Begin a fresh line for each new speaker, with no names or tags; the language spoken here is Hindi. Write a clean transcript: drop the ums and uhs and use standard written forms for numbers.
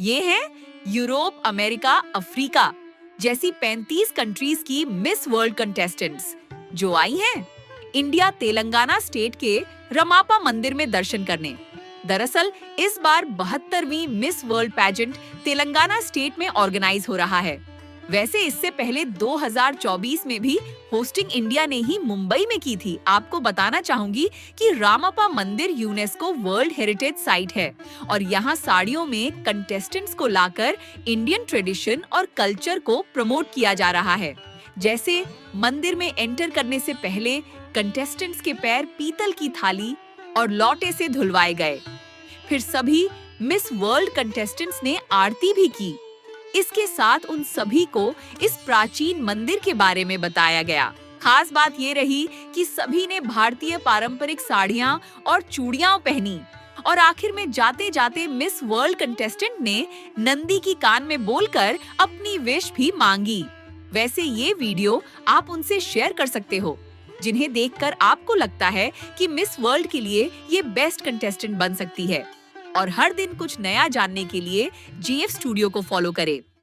ये हैं यूरोप, अमेरिका, अफ्रीका जैसी 35 कंट्रीज की मिस वर्ल्ड कंटेस्टेंट्स जो आई हैं इंडिया तेलंगाना स्टेट के रमापा मंदिर में दर्शन करने। दरअसल इस बार 72वीं miss world pageant Telangana state में ऑर्गेनाइज हो रहा है। वैसे इससे पहले 2024 में भी होस्टिंग इंडिया ने ही मुंबई में की थी। आपको बताना चाहूंगी कि रामप्पा मंदिर यूनेस्को वर्ल्ड हेरिटेज साइट है और यहाँ साड़ियों में कंटेस्टेंट्स को लाकर इंडियन ट्रेडिशन और कल्चर को प्रमोट किया जा रहा है। जैसे मंदिर में एंटर करने से पहले कंटेस्टेंट्स के पैर पीतल की थाली और लौटे से धुलवाए गए। फिर सभी मिस वर्ल्ड कंटेस्टेंट्स ने आरती भी की। इसके साथ उन सभी को इस प्राचीन मंदिर के बारे में बताया गया। खास बात ये रही कि सभी ने भारतीय पारंपरिक साड़ियां और चूड़ियां पहनी और आखिर में जाते जाते मिस वर्ल्ड कंटेस्टेंट ने नंदी की कान में बोलकर अपनी विश भी मांगी। वैसे ये वीडियो आप उनसे शेयर कर सकते हो जिन्हें देखकर आपको लगता है कि मिस वर्ल्ड के लिए ये बेस्ट कंटेस्टेंट बन सकती है। और हर दिन कुछ नया जानने के लिए जीएफ स्टूडियो को फॉलो करें।